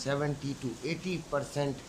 70 to 80%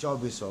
2400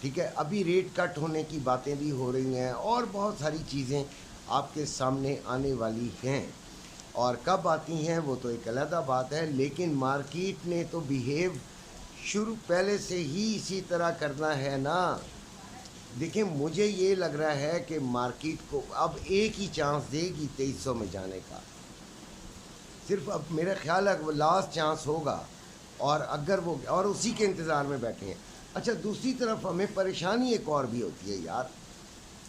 ٹھیک ہے، ابھی ریٹ کٹ ہونے کی باتیں بھی ہو رہی ہیں اور بہت ساری چیزیں آپ کے سامنے آنے والی ہیں، اور کب آتی ہیں وہ تو ایک علیحدہ بات ہے، لیکن مارکیٹ نے تو بیہیو شروع پہلے سے ہی اسی طرح کرنا ہے نا۔ دیکھیں مجھے یہ لگ رہا ہے کہ مارکیٹ کو اب ایک ہی چانس دے گی 2300 میں جانے کا، صرف اب میرا خیال ہے کہ وہ لاسٹ چانس ہوگا، اور اگر وہ اور اسی کے انتظار میں بیٹھے ہیں۔ اچھا دوسری طرف ہمیں پریشانی ایک اور بھی ہوتی ہے یار،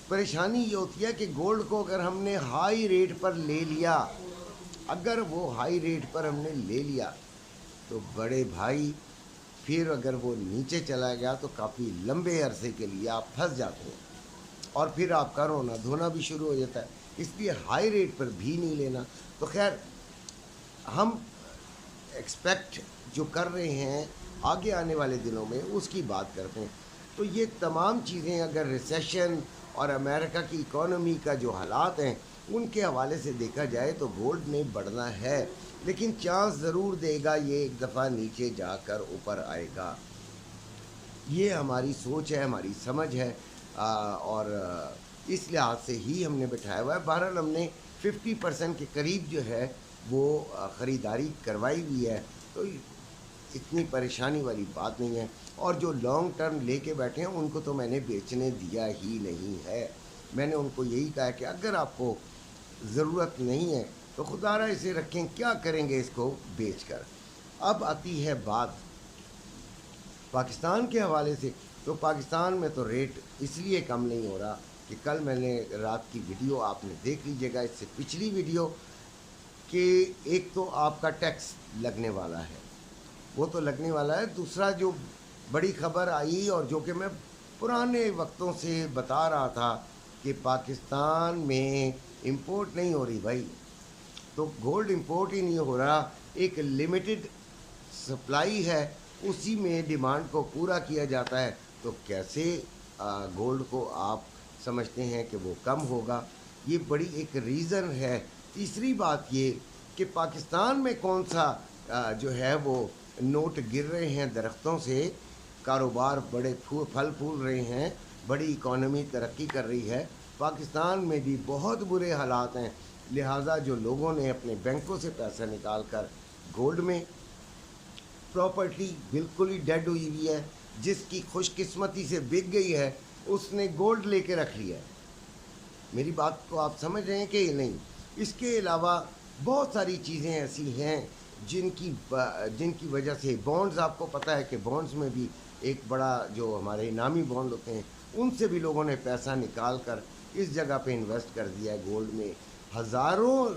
پریشانی یہ ہوتی ہے کہ گولڈ کو اگر ہم نے ہائی ریٹ پر لے لیا، اگر وہ ہائی ریٹ پر ہم نے لے لیا تو بڑے بھائی پھر اگر وہ نیچے چلا گیا تو کافی لمبے عرصے کے لیے آپ پھنس جاتے ہیں، اور پھر آپ کا رونا دھونا بھی شروع ہو جاتا ہے، اس لیے ہائی ریٹ پر بھی نہیں لینا۔ تو خیر ہم ایکسپیکٹ جو کر رہے ہیں آگے آنے والے دنوں میں اس کی بات کرتے ہیں۔ تو یہ تمام چیزیں اگر ریسیشن اور امریکہ کی اکانومی کا جو حالات ہیں ان کے حوالے سے دیکھا جائے تو گولڈ نے بڑھنا ہے، لیکن چانس ضرور دے گا، یہ ایک دفعہ نیچے جا کر اوپر آئے گا۔ یہ ہماری سوچ ہے، ہماری سمجھ ہے، اور اس لحاظ سے ہی ہم نے بٹھایا ہوا ہے۔ بہرحال ہم نے 50% کے قریب جو ہے وہ خریداری کروائی ہوئی ہے، تو اتنی پریشانی والی بات نہیں ہے، اور جو لانگ ٹرم لے کے بیٹھے ہیں ان کو تو میں نے بیچنے دیا ہی نہیں ہے۔ میں نے ان کو یہی کہا کہ اگر آپ کو ضرورت نہیں ہے تو خدا را اسے رکھیں، کیا کریں گے اس کو بیچ کر۔ اب آتی ہے بات پاکستان کے حوالے سے، تو پاکستان میں تو ریٹ اس لیے کم نہیں ہو رہا کہ کل میں نے رات کی ویڈیو آپ نے دیکھ لیجیے گا، اس سے پچھلی ویڈیو، کہ ایک تو آپ کا ٹیکس لگنے والا ہے، وہ تو لگنے والا ہے، دوسرا جو بڑی خبر آئی اور جو کہ میں پرانے وقتوں سے بتا رہا تھا کہ پاکستان میں امپورٹ نہیں ہو رہی بھائی، تو گولڈ امپورٹ ہی نہیں ہو رہا، ایک لمیٹڈ سپلائی ہے، اسی میں ڈیمانڈ کو پورا کیا جاتا ہے، تو کیسے گولڈ کو آپ سمجھتے ہیں کہ وہ کم ہوگا؟ یہ بڑی ایک ریزن ہے۔ تیسری بات یہ کہ پاکستان میں کون سا جو ہے وہ نوٹ گر رہے ہیں درختوں سے، کاروبار بڑے پھل پھول رہے ہیں، بڑی اکانومی ترقی کر رہی ہے، پاکستان میں بھی بہت برے حالات ہیں، لہٰذا جو لوگوں نے اپنے بینکوں سے پیسہ نکال کر گولڈ میں، پراپرٹی بالکل ہی ڈیڈ ہوئی ہوئی ہے، جس کی خوش قسمتی سے بک گئی ہے اس نے گولڈ لے کے رکھ لیا ہے۔ میری بات کو آپ سمجھ رہے ہیں کہ نہیں؟ اس کے علاوہ بہت ساری چیزیں ایسی ہیں جن کی وجہ سے بانڈز، آپ کو پتہ ہے کہ بانڈز میں بھی ایک بڑا جو ہمارے انعامی بانڈ ہوتے ہیں ان سے بھی لوگوں نے پیسہ نکال کر اس جگہ پہ انویسٹ کر دیا ہے گولڈ میں، ہزاروں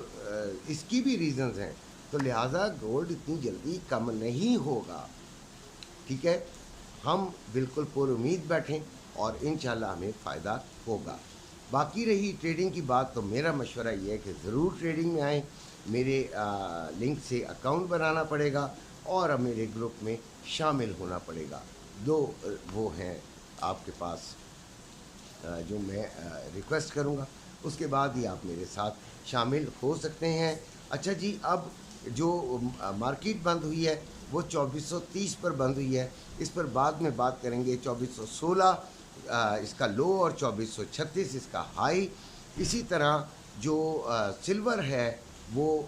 اس کی بھی ریزنز ہیں، تو لہٰذا گولڈ اتنی جلدی کم نہیں ہوگا، ٹھیک ہے؟ ہم بالکل پر امید بیٹھیں اور انشاءاللہ ہمیں فائدہ ہوگا۔ باقی رہی ٹریڈنگ کی بات، تو میرا مشورہ یہ ہے کہ ضرور ٹریڈنگ میں آئیں، میرے لنک سے اکاؤنٹ بنانا پڑے گا اور میرے گروپ میں شامل ہونا پڑے گا۔ دو وہ ہیں آپ کے پاس جو میں ریکویسٹ کروں گا، اس کے بعد ہی آپ میرے ساتھ شامل ہو سکتے ہیں۔ اچھا جی، اب جو مارکیٹ بند ہوئی ہے وہ 2430 پر بند ہوئی ہے، اس پر بعد میں بات کریں گے۔ 2416 اس کا لو اور 2436 اس کا ہائی۔ اسی طرح جو سلور ہے وہ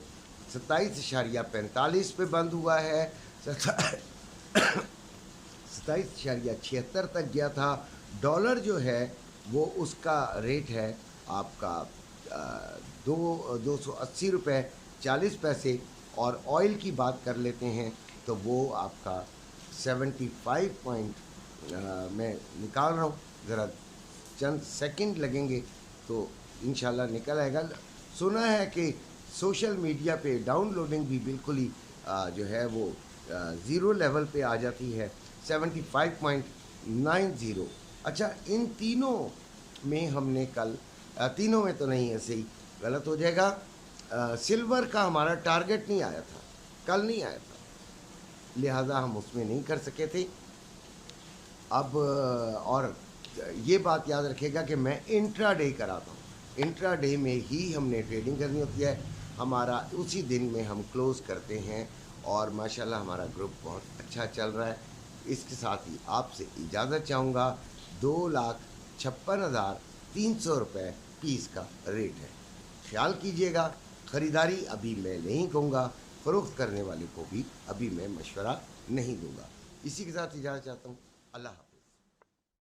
27.45 پہ بند ہوا ہے، 27.76 تک گیا تھا۔ ڈالر جو ہے وہ اس کا ریٹ ہے آپ کا 280 روپے 40 پیسے، اور آئل کی بات کر لیتے ہیں تو وہ آپ کا 75 پوائنٹ میں نکال رہا ہوں، ذرا چند سیکنڈ لگیں گے تو انشاءاللہ نکل آئے گا۔ سنا ہے کہ سوشل میڈیا پہ ڈاؤن لوڈنگ بھی بالکل ہی جو ہے وہ زیرو لیول پہ آ جاتی ہے، 75.90۔ اچھا، ان تینوں میں ہم نے کل، تینوں میں تو نہیں، ایسے ہی غلط ہو جائے گا، سلور کا ہمارا ٹارگٹ نہیں آیا تھا، کل نہیں آیا تھا، لہٰذا ہم اس میں نہیں کر سکے تھے۔ اب اور یہ بات یاد رکھے گا کہ میں انٹرا ڈے کراتا ہوں، انٹرا ڈے میں ہی ہم نے ٹریڈنگ کرنی ہوتی ہے، ہمارا اسی دن میں ہم کلوز کرتے ہیں، اور ماشاءاللہ ہمارا گروپ بہت اچھا چل رہا ہے۔ اس کے ساتھ ہی آپ سے اجازت چاہوں گا، 2,56,300 روپے پیس کا ریٹ ہے. خیال کیجئے گا. خریداری ابھی میں نہیں کہوں گا, فروخت کرنے والے کو بھی ابھی میں مشورہ نہیں دوں گا. اسی کے ساتھ اجازت چاہتا ہوں. اللہ حافظ.